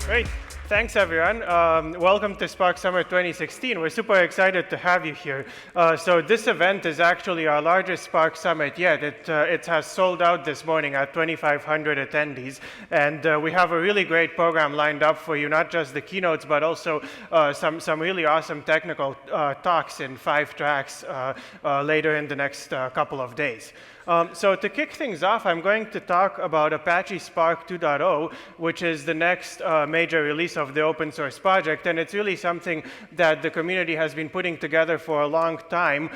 Great. Thanks, everyone. Welcome to Spark Summer 2016. We're super excited to have you here. So this event is actually our largest Spark Summit yet. It has sold out this morning at 2,500 attendees. And we have a really great program lined up for you, not just the keynotes, but also some really awesome technical talks in 5 tracks later in the next couple of days. So to kick things off, I'm going to talk about Apache Spark 2.0, which is the next major release of the open source project. And it's really something that the community has been putting together for a long time.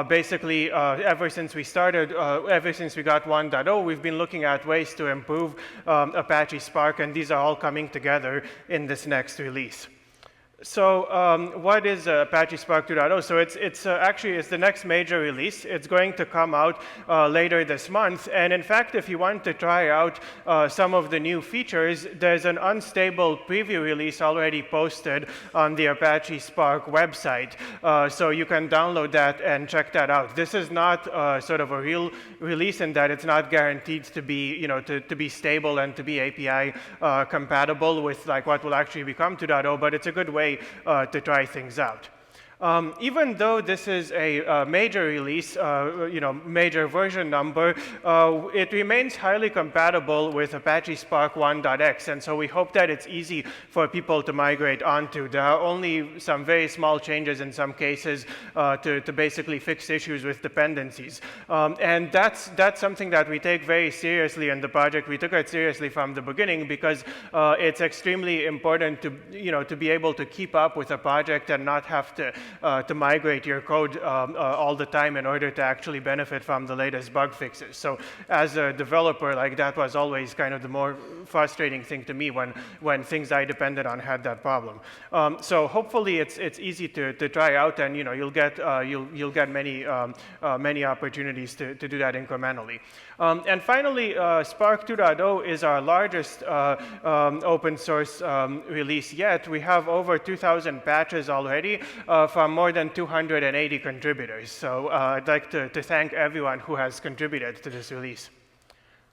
Basically, ever since we started, ever since we got 1.0, we've been looking at ways to improve Apache Spark, and these are all coming together in this next release. So what is Apache Spark 2.0? So it's actually the next major release. It's going to come out later this month. And in fact, if you want to try out some of the new features, there's an unstable preview release already posted on the Apache Spark website. So you can download that and check that out. This is not sort of a real release in that it's not guaranteed to be, to be stable and to be API compatible with like what will actually become 2.0, but it's a good way to try things out. Even though this is a major release, major version number, it remains highly compatible with Apache Spark 1.x, and so we hope that it's easy for people to migrate onto. There are only some very small changes in some cases to basically fix issues with dependencies, and that's something that we take very seriously in the project. We took it seriously from the beginning because it's extremely important to be able to keep up with a project and not have to migrate your code all the time in order to actually benefit from the latest bug fixes. So as a developer, like that was always kind of the more frustrating thing to me when things I depended on had that problem. So hopefully it's easy to try out, and you'll get many opportunities to do that incrementally. And finally, Spark 2.0 is our largest open source release yet. We have over 2,000 patches already from more than 280 contributors. So I'd like to thank everyone who has contributed to this release.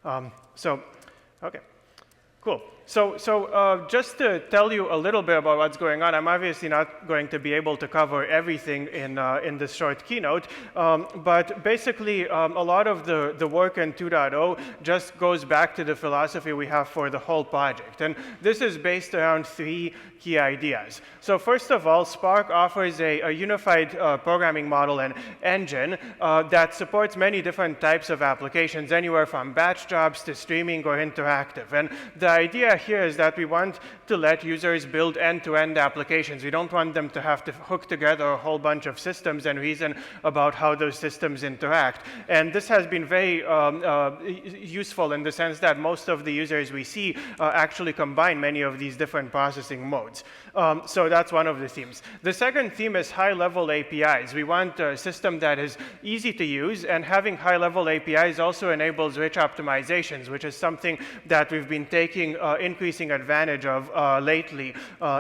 Okay. Cool. So just to tell you a little bit about what's going on, I'm obviously not going to be able to cover everything in this short keynote, but basically a lot of the work in 2.0 just goes back to the philosophy we have for the whole project. And this is based around 3 key ideas. So first of all, Spark offers a unified programming model and engine that supports many different types of applications, anywhere from batch jobs to streaming or interactive. And the idea here is that we want to let users build end-to-end applications. We don't want them to have to hook together a whole bunch of systems and reason about how those systems interact. And this has been very useful in the sense that most of the users we see actually combine many of these different processing modes. So that's one of the themes. The second theme is high-level APIs. We want a system that is easy to use, and having high-level APIs also enables rich optimizations, which is something that we've been taking increasing advantage of lately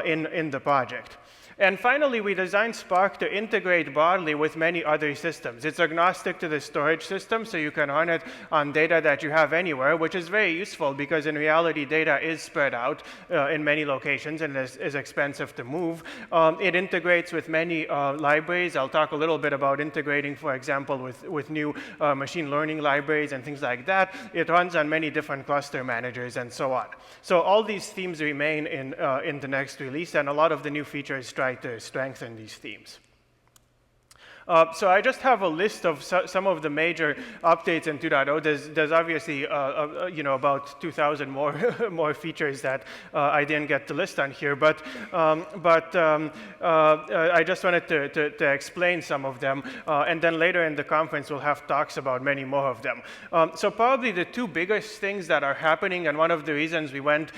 in the project. And finally, we designed Spark to integrate broadly with many other systems. It's agnostic to the storage system, so you can run it on data that you have anywhere, which is very useful because in reality, data is spread out in many locations and is expensive to move. It integrates with many libraries. I'll talk a little bit about integrating, for example, with new machine learning libraries and things like that. It runs on many different cluster managers and so on. So all these themes remain in the next release, and a lot of the new features try to strengthen these themes. So I just have a list of some of the major updates in 2.0. There's obviously about 2,000 more features that I didn't get to list on here, but I just wanted to explain some of them, and then later in the conference we'll have talks about many more of them. So probably the 2 biggest things that are happening, and one of the reasons we went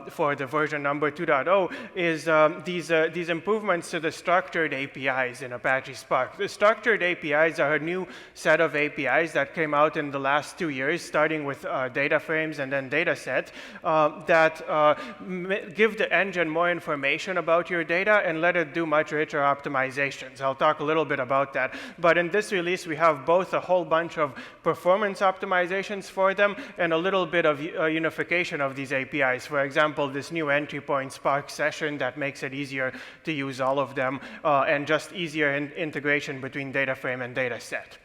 for the version number 2.0 is these improvements to the structured APIs in Apache Spark. structured APIs are a new set of APIs that came out in the last 2 years, starting with data frames and then data set, that give the engine more information about your data and let it do much richer optimizations. I'll talk a little bit about that. But in this release, we have both a whole bunch of performance optimizations for them and a little bit of unification of these APIs. For example, this new entry point Spark session that makes it easier to use all of them, and just easier integration between data frame and data set.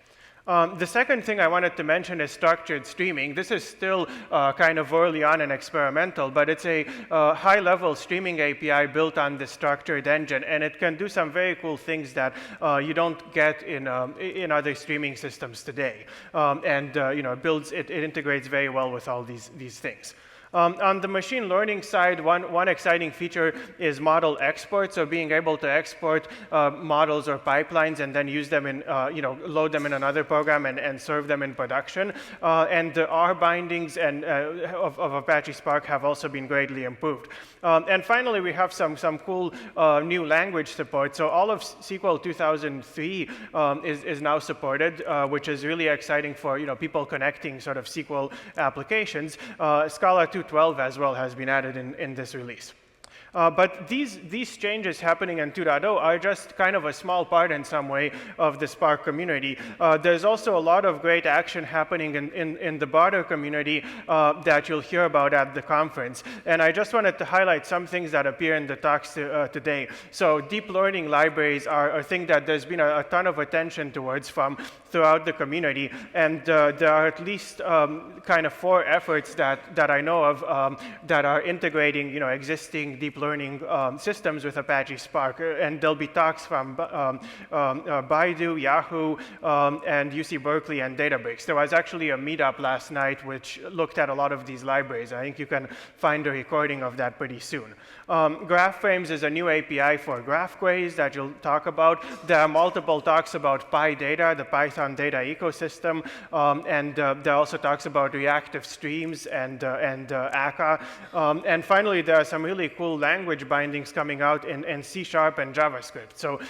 The second thing I wanted to mention is structured streaming. This is still kind of early on and experimental, but it's a high-level streaming API built on the structured engine, and it can do some very cool things that you don't get in other streaming systems today. It integrates very well with all these things. On the machine learning side, one exciting feature is model export, so being able to export models or pipelines and then use them in, load them in another program and serve them in production. And the R bindings of Apache Spark have also been greatly improved. And finally, we have some cool new language support. So all of SQL 2003 is now supported, which is really exciting for people connecting sort of SQL applications. Scala 2.12 as well has been added in this release. But these changes happening in 2.0 are just kind of a small part in some way of the Spark community. There's also a lot of great action happening in the broader community that you'll hear about at the conference. And I just wanted to highlight some things that appear in the talks today. So deep learning libraries are a thing that there's been a ton of attention towards throughout the community. And there are at least kind of 4 efforts that I know of that are integrating existing deep learning systems with Apache Spark, and there'll be talks from Baidu, Yahoo, and UC Berkeley and Databricks. There was actually a meetup last night which looked at a lot of these libraries. I think you can find a recording of that pretty soon. Graph Frames is a new API for graph queries that you'll talk about. There are multiple talks about PyData, the Python data ecosystem, and there are also talks about reactive streams and akka. And finally, there are some really cool language bindings coming out in C# and JavaScript. So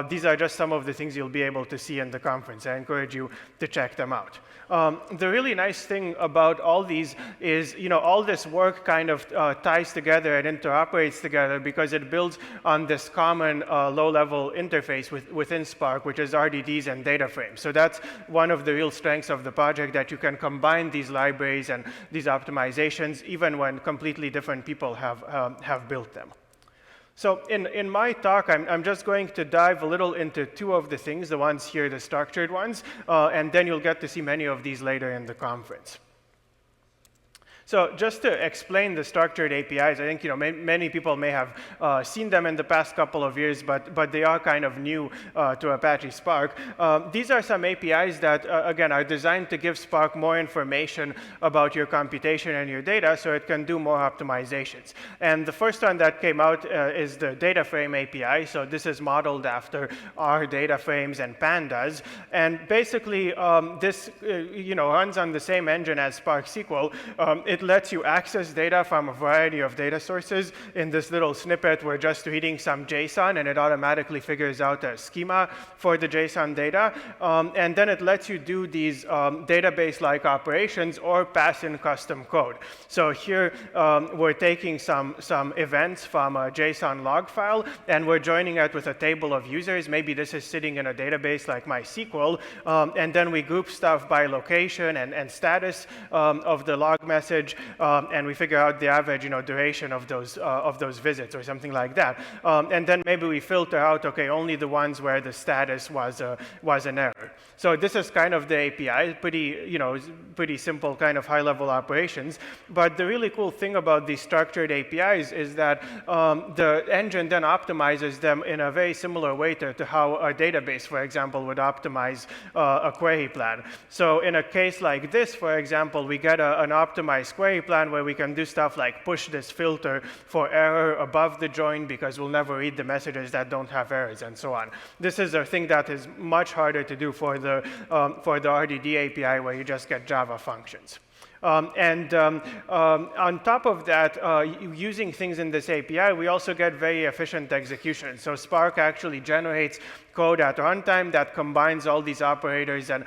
these are just some of the things you'll be able to see in the conference. I encourage you to check them out. The really nice thing about all these is, all this work kind of ties together and interoperates together because it builds on this common low-level interface within Spark, which is RDDs and data frames. So that's one of the real strengths of the project, that you can combine these libraries and these optimizations even when completely different people have built them. So in my talk, I'm just going to dive a little into 2 of the things, the ones here, the structured ones, and then you'll get to see many of these later in the conference. So just to explain the structured APIs, I think many people may have seen them in the past couple of years, but they are kind of new to Apache Spark. These are some APIs that, again, are designed to give Spark more information about your computation and your data so it can do more optimizations. And the first one that came out is the data frame API. So this is modeled after R data frames and pandas. And basically, this runs on the same engine as Spark SQL. It lets you access data from a variety of data sources. In this little snippet, we're just reading some JSON, and it automatically figures out a schema for the JSON data. And then it lets you do these database-like operations or pass in custom code. So here, we're taking some events from a JSON log file, and we're joining it with a table of users. Maybe this is sitting in a database like MySQL. And then we group stuff by location and status of the log message. And we figure out the average, duration of those visits or something like that. And then maybe we filter out, okay, only the ones where the status was an error. So this is kind of the API, pretty simple kind of high-level operations. But the really cool thing about these structured APIs is that the engine then optimizes them in a very similar way to how a database, for example, would optimize a query plan. So in a case like this, for example, we get an optimized query plan where we can do stuff like push this filter for error above the join because we'll never read the messages that don't have errors and so on. This is a thing that is much harder to do for the RDD API where you just get Java functions. On top of that, using things in this API, we also get very efficient execution. So Spark actually generates code at runtime that combines all these operators and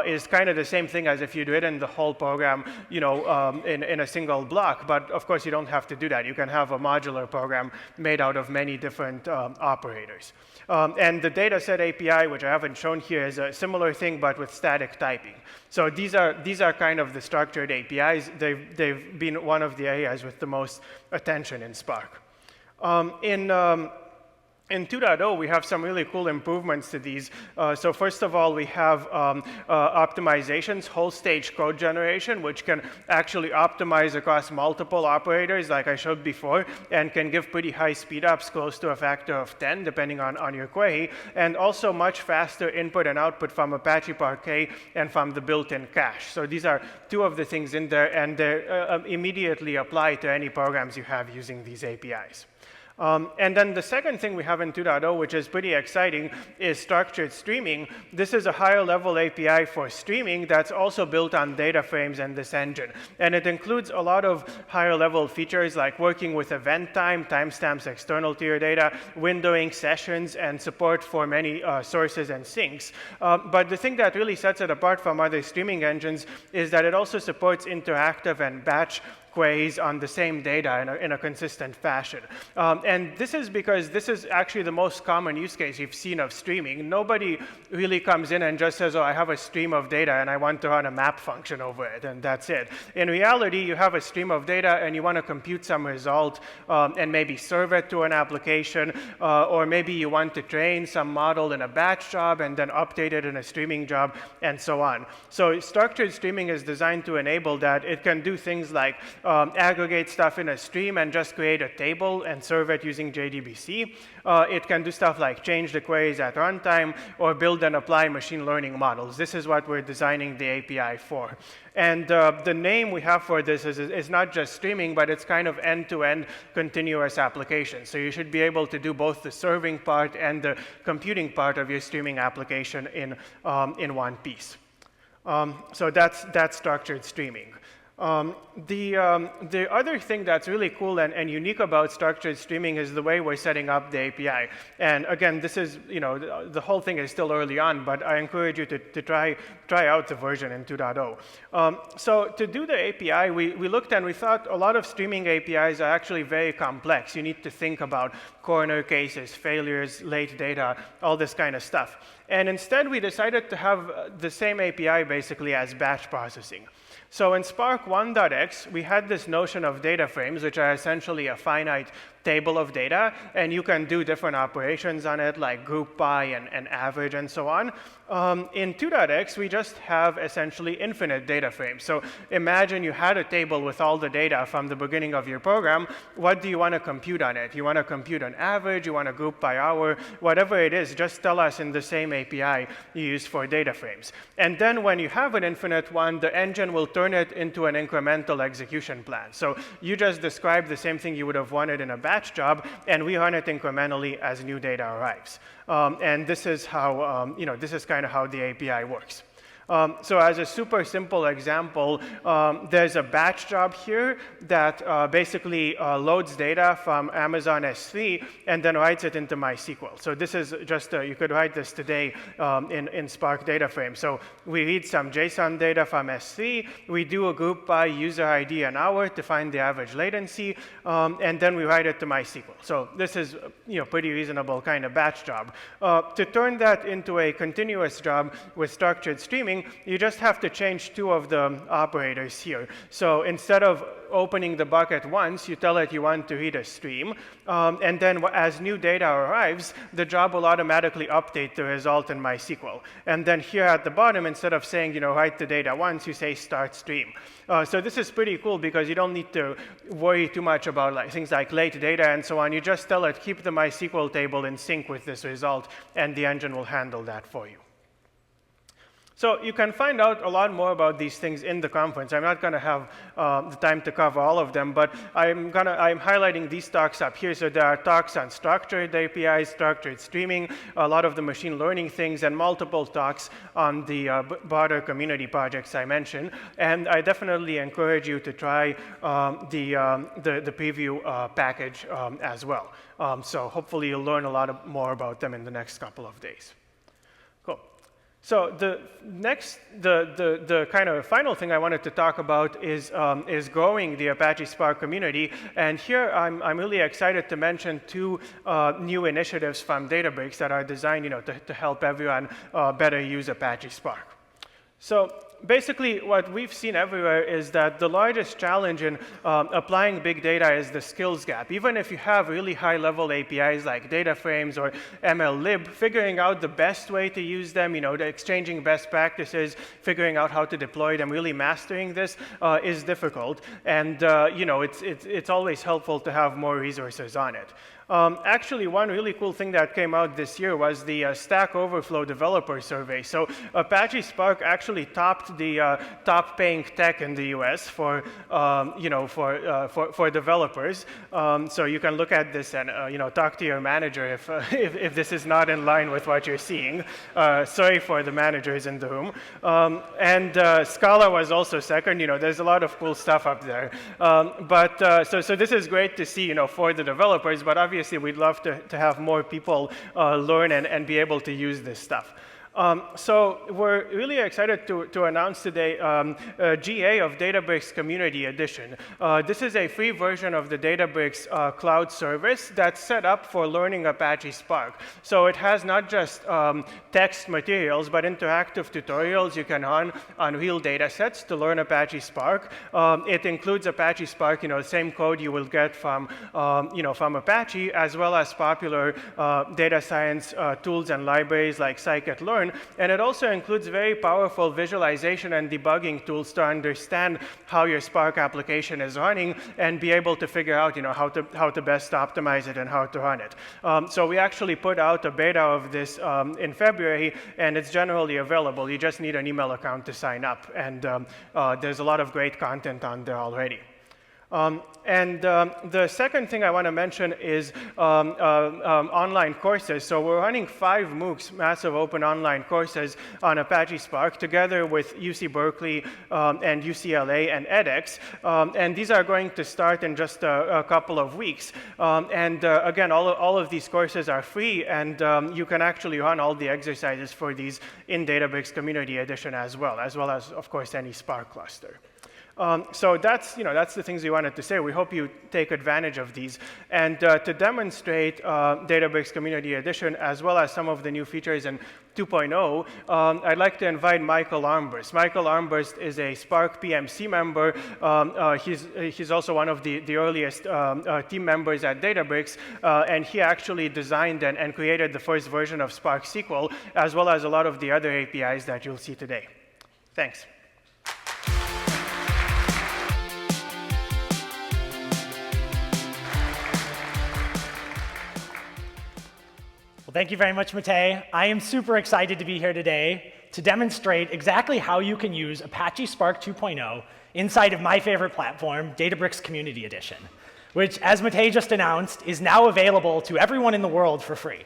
is kind of the same thing as if you'd written the whole program, in a single block. But of course, you don't have to do that. You can have a modular program made out of many different operators. And the dataset API, which I haven't shown here, is a similar thing, but with static typing. So these are kind of the structured APIs. They've been one of the areas with the most attention in Spark. In 2.0, we have some really cool improvements to these. So first of all, we have optimizations, whole stage code generation, which can actually optimize across multiple operators, like I showed before, and can give pretty high speedups, close to a factor of 10, depending on your query, and also much faster input and output from Apache Spark and from the built-in cache. So these are two of the things in there, and they immediately apply to any programs you have using these APIs. And then the second thing we have in 2.0, which is pretty exciting, is structured streaming. This is a higher level API for streaming that's also built on data frames and this engine. And it includes a lot of higher level features like working with event time, timestamps external to your data, windowing sessions, and support for many sources and sinks. But the thing that really sets it apart from other streaming engines is that it also supports interactive and batch queries on the same data in a consistent fashion. And this is because this is actually the most common use case you've seen of streaming. Nobody really comes in and just says, oh, I have a stream of data and I want to run a map function over it, and that's it. In reality, you have a stream of data and you want to compute some result and maybe serve it to an application, or maybe you want to train some model in a batch job and then update it in a streaming job, and so on. So structured streaming is designed to enable that. It can do things like aggregate stuff in a stream and just create a table and serve it using JDBC. It can do stuff like change the queries at runtime or build and apply machine learning models. This is what we're designing the API for. And the name we have for this is not just streaming, but it's kind of end-to-end continuous application. So you should be able to do both the serving part and the computing part of your streaming application in one piece. So that's structured streaming. The other thing that's really cool and unique about structured streaming is the way we're setting up the API. And again, this is, the whole thing is still early on, but I encourage you to try out the version in 2.0. So to do the API, we looked and we thought a lot of streaming APIs are actually very complex. You need to think about corner cases, failures, late data, all this kind of stuff. And instead, we decided to have the same API basically as batch processing. So in Spark 1.x, we had this notion of data frames, which are essentially a finite table of data, and you can do different operations on it, like group by and average and so on. In 2.x, we just have essentially infinite data frames. So imagine you had a table with all the data from the beginning of your program. What do you want to compute on it? You want to compute an average, you want to group by hour, whatever it is, just tell us in the same API you use for data frames. And then when you have an infinite one, the engine will turn it into an incremental execution plan. So you just describe the same thing you would have wanted in a batch job, and we run it incrementally as new data arrives. And this is how, this is kind of how the API works. So as a super simple example, there's a batch job here that basically loads data from Amazon S3 and then writes it into MySQL. So this is just, you could write this today in Spark data frame. So we read some JSON data from S3, we do a group by user ID and hour to find the average latency, and then we write it to MySQL. So this is pretty reasonable kind of batch job. To turn that into a continuous job with structured streaming, you just have to change two of the operators here. So instead of opening the bucket once, you tell it you want to read a stream, and then as new data arrives, the job will automatically update the result in MySQL. And then here at the bottom, instead of saying, write the data once, you say start stream. So this is pretty cool because you don't need to worry too much about things like late data and so on. You just tell it, keep the MySQL table in sync with this result, and the engine will handle that for you. So you can find out a lot more about these things in the conference. I'm not going to have the time to cover all of them, but I'm highlighting these talks up here. So there are talks on structured APIs, structured streaming, a lot of the machine learning things, and multiple talks on the broader community projects I mentioned. And I definitely encourage you to try the preview package as well. So hopefully you'll learn a lot more about them in the next couple of days. Cool. So the kind of final thing I wanted to talk about is growing the Apache Spark community. And here I'm really excited to mention two new initiatives from Databricks that are designed, to help everyone better use Apache Spark. So basically, what we've seen everywhere is that the largest challenge in applying big data is the skills gap. Even if you have really high-level APIs like data frames or MLlib, figuring out the best way to use them, exchanging best practices, figuring out how to deploy them, really mastering this is difficult. And it's always helpful to have more resources on it. Actually, one really cool thing that came out this year was the Stack Overflow developer survey. So Apache Spark actually topped the top-paying tech in the US for developers. So you can look at this and talk to your manager if this is not in line with what you're seeing. Sorry for the managers in the room. And Scala was also second. There's a lot of cool stuff up there. So this is great to see, for the developers. But obviously, we'd love to have more people learn and be able to use this stuff. So we're really excited to announce today GA of Databricks Community Edition. This is a free version of the Databricks cloud service that's set up for learning Apache Spark. So it has not just text materials, but interactive tutorials you can run on real data sets to learn Apache Spark. It includes Apache Spark, the same code you will get from Apache, as well as popular data science tools and libraries like scikit-learn. And it also includes very powerful visualization and debugging tools to understand how your Spark application is running and be able to figure out how to best optimize it and how to run it. So we actually put out a beta of this in February, and it's generally available. You just need an email account to sign up. And there's a lot of great content on there already. The second thing I want to mention is online courses. So we're running 5 MOOCs, massive open online courses on Apache Spark, together with UC Berkeley and UCLA and edX. And these are going to start in just a couple of weeks. Again, all of these courses are free, and you can actually run all the exercises for these in Databricks Community Edition as well as, of course, any Spark cluster. So that's the things we wanted to say. We hope you take advantage of these. And to demonstrate Databricks Community Edition, as well as some of the new features in 2.0, I'd like to invite Michael Armbrust. Michael Armbrust is a Spark PMC member. He's also one of the earliest team members at Databricks, and he actually designed and created the first version of Spark SQL, as well as a lot of the other APIs that you'll see today. Thanks. Well, thank you very much, Matej. I am super excited to be here today to demonstrate exactly how you can use Apache Spark 2.0 inside of my favorite platform, Databricks Community Edition, which, as Matej just announced, is now available to everyone in the world for free.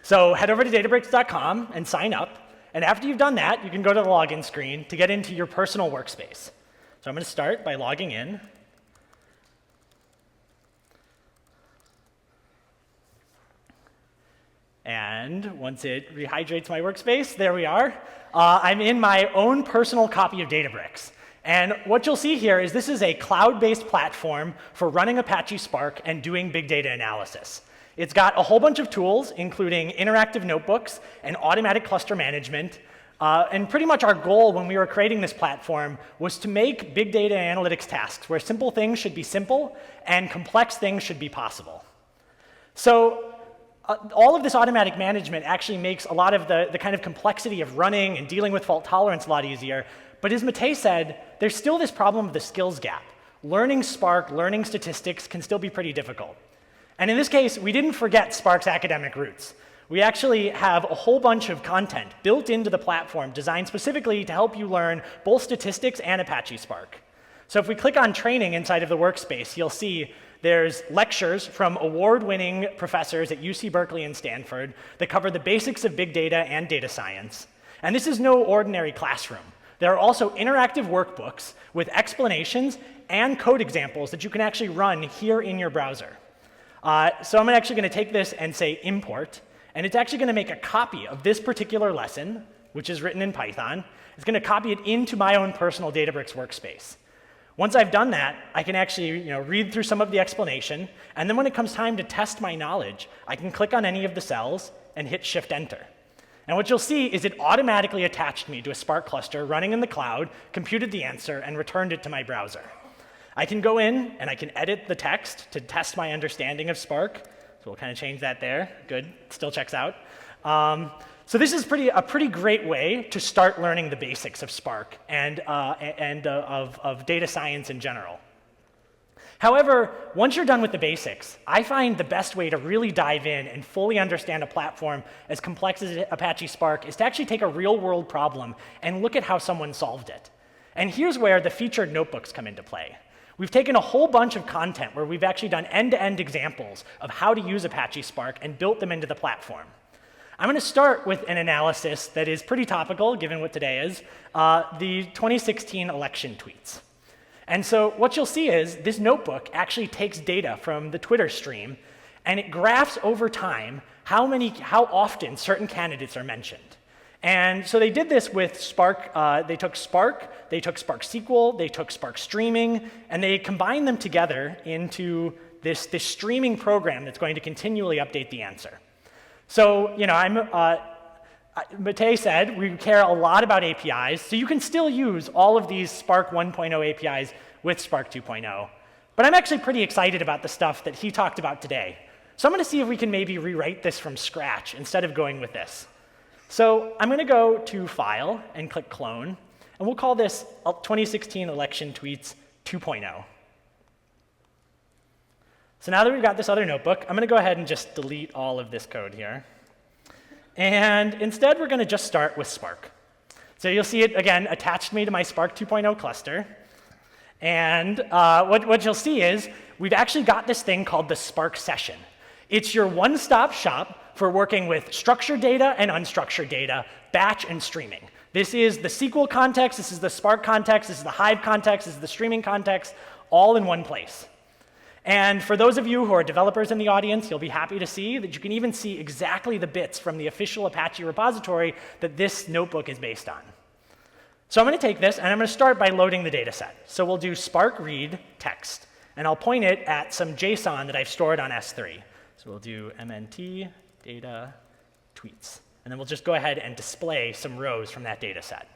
So head over to databricks.com and sign up. And after you've done that, you can go to the login screen to get into your personal workspace. So I'm going to start by logging in. And once it rehydrates my workspace, there we are. I'm in my own personal copy of Databricks. And what you'll see here is this is a cloud-based platform for running Apache Spark and doing big data analysis. It's got a whole bunch of tools, including interactive notebooks and automatic cluster management. And pretty much our goal when we were creating this platform was to make big data analytics tasks where simple things should be simple and complex things should be possible. So all of this automatic management actually makes a lot of the kind of complexity of running and dealing with fault tolerance a lot easier. But as Matej said, there's still this problem of the skills gap. Learning Spark, learning statistics can still be pretty difficult. And in this case, we didn't forget Spark's academic roots. we actually have a whole bunch of content built into the platform designed specifically to help you learn both statistics and Apache Spark. So if we click on training inside of the workspace, you'll see there's lectures from award-winning professors at UC Berkeley and Stanford that cover the basics of big data and data science. And this is no ordinary classroom. There are also interactive workbooks with explanations and code examples that you can actually run here in your browser. So I'm actually going to take this and say import, and it's actually going to make a copy of this particular lesson, which is written in Python. It's going to copy it into my own personal Databricks workspace. Once I've done that, I can actually read through some of the explanation, and then when it comes time to test my knowledge, I can click on any of the cells and hit Shift-Enter. And what you'll see is it automatically attached me to a Spark cluster running in the cloud, computed the answer, and returned it to my browser. I can go in and I can edit the text to test my understanding of Spark. So we'll kind of change that there. Good, still checks out. So this is a pretty great way to start learning the basics of Spark and of data science in general. However, once you're done with the basics, I find the best way to really dive in and fully understand a platform as complex as Apache Spark is to actually take a real-world problem and look at how someone solved it. And here's where the featured notebooks come into play. We've taken a whole bunch of content where we've actually done end-to-end examples of how to use Apache Spark and built them into the platform. I'm going to start with an analysis that is pretty topical, given what today is, the 2016 election tweets. And so what you'll see is this notebook actually takes data from the Twitter stream, and it graphs over time how often certain candidates are mentioned. And so they did this with Spark. They took Spark SQL, they took Spark Streaming, and they combined them together into this streaming program that's going to continually update the answer. So, Matei said we care a lot about APIs, so you can still use all of these Spark 1.0 APIs with Spark 2.0. But I'm actually pretty excited about the stuff that he talked about today. So I'm going to see if we can maybe rewrite this from scratch instead of going with this. So I'm going to go to File and click Clone, and we'll call this 2016 Election Tweets 2.0. So now that we've got this other notebook, I'm going to go ahead and just delete all of this code here. And instead, we're going to just start with Spark. So you'll see it, again, attached me to my Spark 2.0 cluster. And what you'll see is we've actually got this thing called the Spark session. It's your one-stop shop for working with structured data and unstructured data, batch and streaming. This is the SQL context, this is the Spark context, this is the Hive context, this is the streaming context, all in one place. And for those of you who are developers in the audience, you'll be happy to see that you can even see exactly the bits from the official Apache repository that this notebook is based on. So I'm going to take this, and I'm going to start by loading the data set. So we'll do Spark read text, and I'll point it at some JSON that I've stored on S3. So we'll do mnt data tweets, and then we'll just go ahead and display some rows from that data set.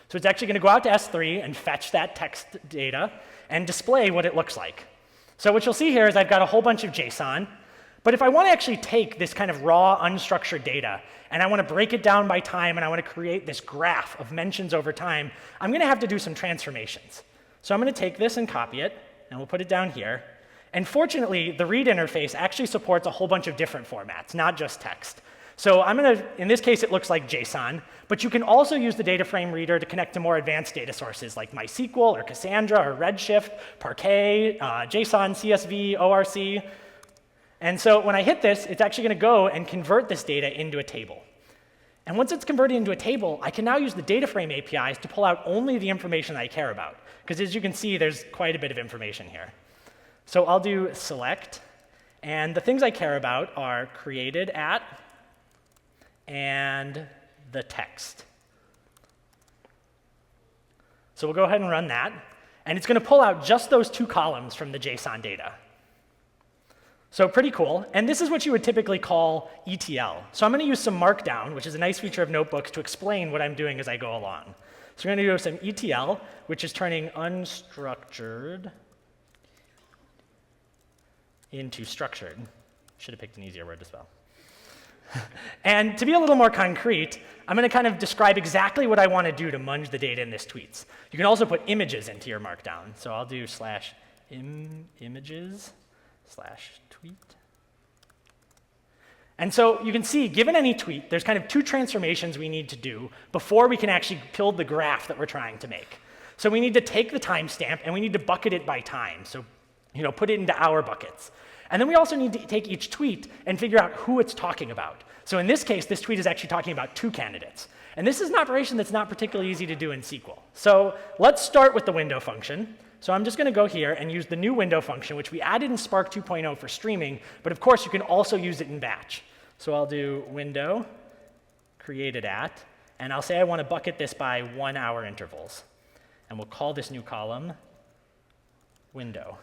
So it's actually going to go out to S3 and fetch that text data and display what it looks like. So what you'll see here is I've got a whole bunch of JSON, but if I want to actually take this kind of raw, unstructured data, and I want to break it down by time, and I want to create this graph of mentions over time, I'm going to have to do some transformations. So I'm going to take this and copy it, and we'll put it down here. And fortunately, the read interface actually supports a whole bunch of different formats, not just text. So I'm going to, in this case, it looks like JSON, but you can also use the data frame reader to connect to more advanced data sources like MySQL or Cassandra or Redshift, Parquet, JSON, CSV, ORC. And so when I hit this, it's actually going to go and convert this data into a table. And once it's converted into a table, I can now use the data frame APIs to pull out only the information I care about. Because as you can see, there's quite a bit of information here. So I'll do select, and the things I care about are created at and the text. So we'll go ahead and run that, and it's going to pull out just those two columns from the JSON data. So pretty cool, and this is what you would typically call ETL. So I'm going to use some Markdown, which is a nice feature of notebooks, to explain what I'm doing as I go along. So we're going to do some ETL, which is turning unstructured into structured. Should have picked an easier word to spell. And to be a little more concrete, I'm going to kind of describe exactly what I want to do to munge the data in this tweets. You can also put images into your Markdown. So I'll do /images/tweet. And so you can see, given any tweet, there's kind of two transformations we need to do before we can actually build the graph that we're trying to make. So we need to take the timestamp, and we need to bucket it by time. So put it into hour buckets. And then we also need to take each tweet and figure out who it's talking about. So in this case, this tweet is actually talking about 2 candidates. And this is an operation that's not particularly easy to do in SQL. So let's start with the window function. So I'm just going to go here and use the new window function, which we added in Spark 2.0 for streaming. But of course, you can also use it in batch. So I'll do window created at, and I'll say I want to bucket this by 1 hour intervals. And we'll call this new column window.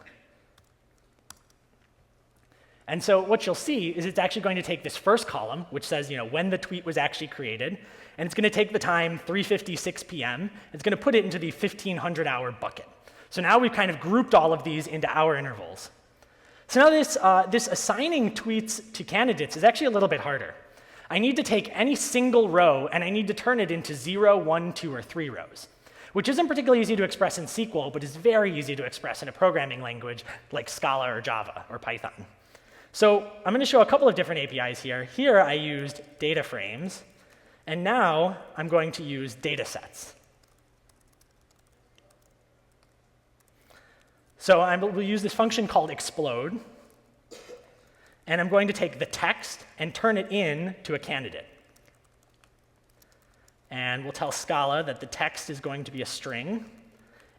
And so what you'll see is it's actually going to take this first column, which says when the tweet was actually created, and it's going to take the time 3:56 p.m. It's going to put it into the 1500-hour bucket. So now we've kind of grouped all of these into hour intervals. So now this assigning tweets to candidates is actually a little bit harder. I need to take any single row, and I need to turn it into 0, 1, 2, or 3 rows, which isn't particularly easy to express in SQL, but is very easy to express in a programming language like Scala or Java or Python. So I'm going to show a couple of different APIs here. Here I used data frames, and now I'm going to use data sets. So we'll use this function called explode, and I'm going to take the text and turn it into a candidate. And we'll tell Scala that the text is going to be a string,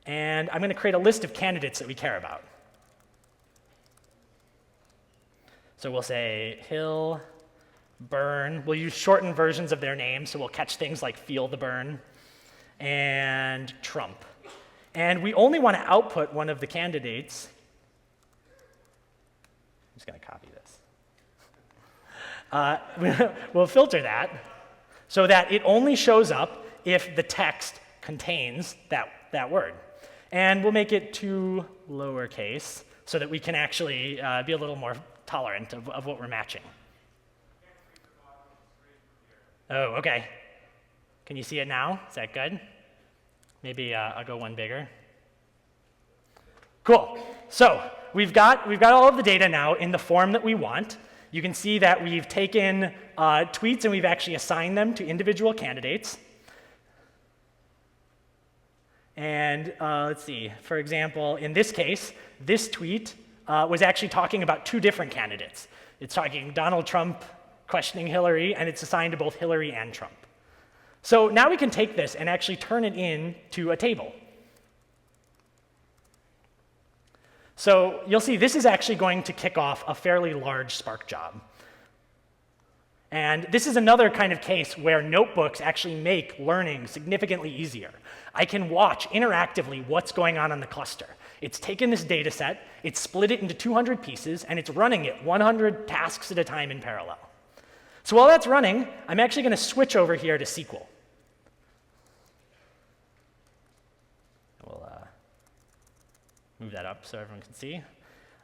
and I'm going to create a list of candidates that we care about. So we'll say Hill, Burn. We'll use shortened versions of their names, so we'll catch things like Feel the Burn, and Trump. And we only want to output one of the candidates. I'm just going to copy this. We'll filter that so that it only shows up if the text contains that word. And we'll make it to lowercase so that we can actually be a little more tolerant of what we're matching. Oh, OK. Can you see it now? Is that good? Maybe I'll go one bigger. Cool. So we've got all of the data now in the form that we want. You can see that we've taken tweets and we've actually assigned them to individual candidates. And let's see. For example, in this case, this tweet was actually talking about 2 different candidates. It's talking Donald Trump questioning Hillary, and it's assigned to both Hillary and Trump. So now we can take this and actually turn it into a table. So you'll see this is actually going to kick off a fairly large Spark job. And this is another kind of case where notebooks actually make learning significantly easier. I can watch interactively what's going on the cluster. It's taken this data set, it's split it into 200 pieces, and it's running it 100 tasks at a time in parallel. So while that's running, I'm actually going to switch over here to SQL. We'll move that up so everyone can see.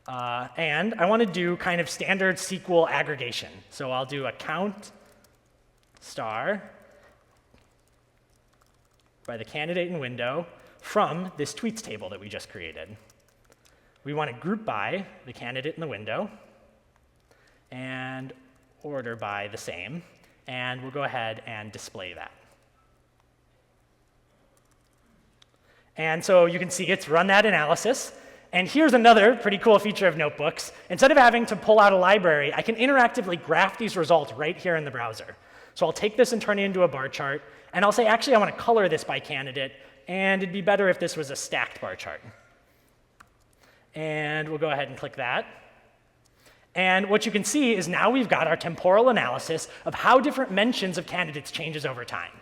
And I want to do kind of standard SQL aggregation. So I'll do a count star by the candidate in window from this tweets table that we just created. We want to group by the candidate in the window and order by the same. And we'll go ahead and display that. And so you can see it's run that analysis. And here's another pretty cool feature of notebooks. Instead of having to pull out a library, I can interactively graph these results right here in the browser. So I'll take this and turn it into a bar chart. And I'll say, actually, I want to color this by candidate. And it'd be better if this was a stacked bar chart. And we'll go ahead and click that. And what you can see is now we've got our temporal analysis of how different mentions of candidates changes over time.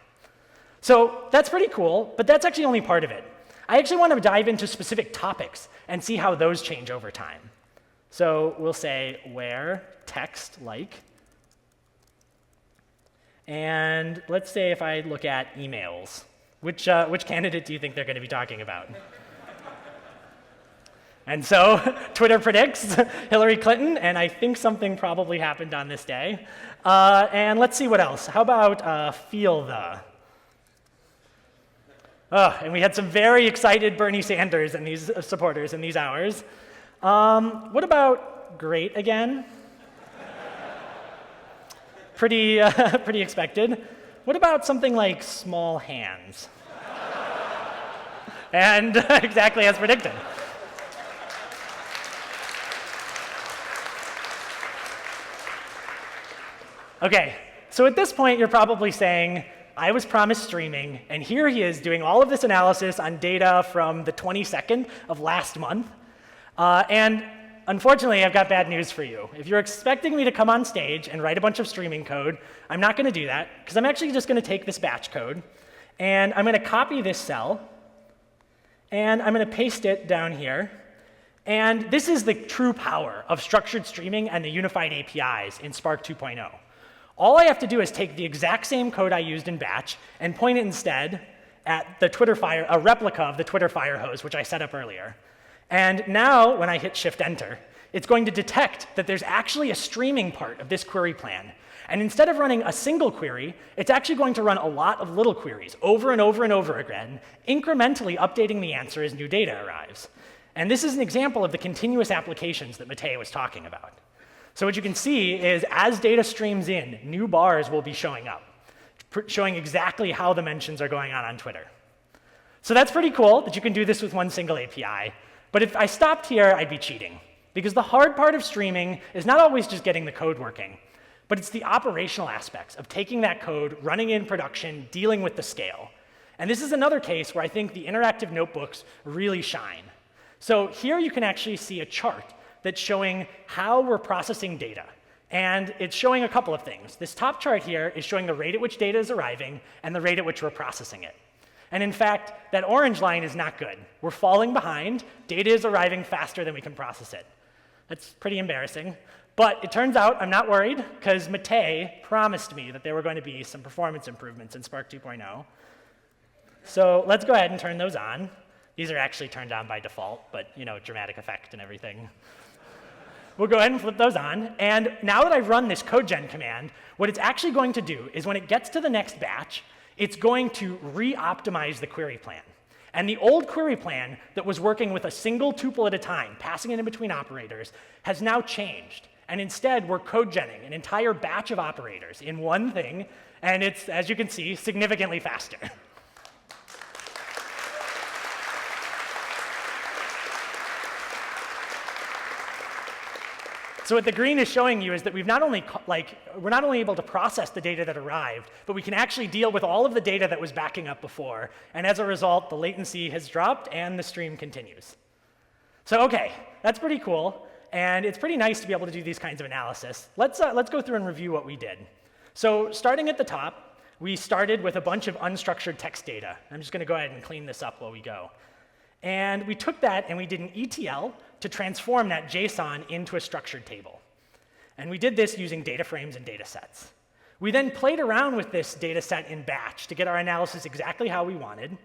So that's pretty cool, but that's actually only part of it. I actually want to dive into specific topics and see how those change over time. So we'll say where text like. And let's say if I look at emails, which candidate do you think they're going to be talking about? And so Twitter predicts Hillary Clinton, and I think something probably happened on this day. And let's see what else. How about feel the? Oh, and we had some very excited Bernie Sanders and these supporters in these hours. What about great again? pretty, pretty expected. What about something like small hands? And exactly as predicted. OK, so at this point, you're probably saying, I was promised streaming, and here he is doing all of this analysis on data from the 22nd of last month. And unfortunately, I've got bad news for you. If you're expecting me to come on stage and write a bunch of streaming code, I'm not going to do that, because I'm actually just going to take this batch code, and I'm going to copy this cell, and I'm going to paste it down here. And this is the true power of structured streaming and the unified APIs in Spark 2.0. All I have to do is take the exact same code I used in batch and point it instead at the a replica of the Twitter fire hose, which I set up earlier. And now, when I hit Shift-Enter, it's going to detect that there's actually a streaming part of this query plan. And instead of running a single query, it's actually going to run a lot of little queries over and over and over again, incrementally updating the answer as new data arrives. And this is an example of the continuous applications that Matej was talking about. So what you can see is as data streams in, new bars will be showing up, showing exactly how the mentions are going on Twitter. So that's pretty cool that you can do this with one single API. But if I stopped here, I'd be cheating. Because the hard part of streaming is not always just getting the code working, but it's the operational aspects of taking that code, running in production, dealing with the scale. And this is another case where I think the interactive notebooks really shine. So here you can actually see a chart that's showing how we're processing data. And it's showing a couple of things. This top chart here is showing the rate at which data is arriving and the rate at which we're processing it. And in fact, that orange line is not good. We're falling behind. Data is arriving faster than we can process it. That's pretty embarrassing. But it turns out I'm not worried, because Matej promised me that there were going to be some performance improvements in Spark 2.0. So let's go ahead and turn those on. These are actually turned on by default, but dramatic effect and everything. We'll go ahead and flip those on. And now that I've run this code gen command, what it's actually going to do is when it gets to the next batch, it's going to re-optimize the query plan. And the old query plan that was working with a single tuple at a time, passing it in between operators, has now changed. And instead, we're code genning an entire batch of operators in one thing. And it's, as you can see, significantly faster. So what the green is showing you is that we're not only able to process the data that arrived, but we can actually deal with all of the data that was backing up before. And as a result, the latency has dropped and the stream continues. So OK, that's pretty cool. And it's pretty nice to be able to do these kinds of analysis. Let's go through and review what we did. So starting at the top, we started with a bunch of unstructured text data. I'm just going to go ahead and clean this up while we go. And we took that and we did an ETL to transform that JSON into a structured table. And we did this using data frames and data sets. We then played around with this data set in batch to get our analysis exactly how we wanted.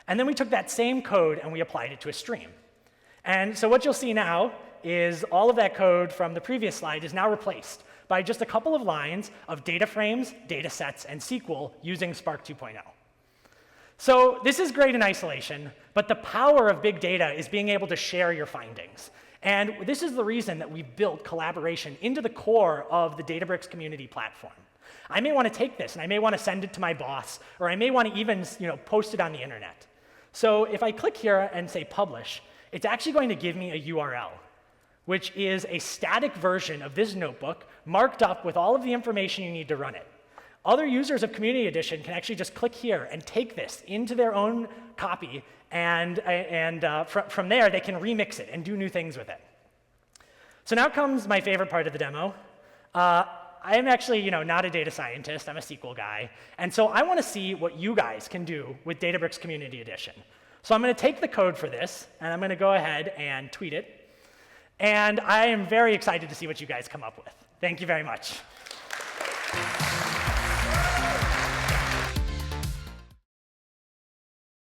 And then we took that same code and we applied it to a stream. And so what you'll see now is all of that code from the previous slide is now replaced by just a couple of lines of data frames, data sets, and SQL using Spark 2.0. So this is great in isolation, but the power of big data is being able to share your findings. And this is the reason that we built collaboration into the core of the Databricks community platform. I may want to take this, and I may want to send it to my boss, or I may want to even post it on the internet. So if I click here and say publish, it's actually going to give me a URL, which is a static version of this notebook marked up with all of the information you need to run it. Other users of Community Edition can actually just click here and take this into their own copy, and from there, they can remix it and do new things with it. So now comes my favorite part of the demo. I am actually not a data scientist. I'm a SQL guy. And so I want to see what you guys can do with Databricks Community Edition. So I'm going to take the code for this, and I'm going to go ahead and tweet it. And I am very excited to see what you guys come up with. Thank you very much.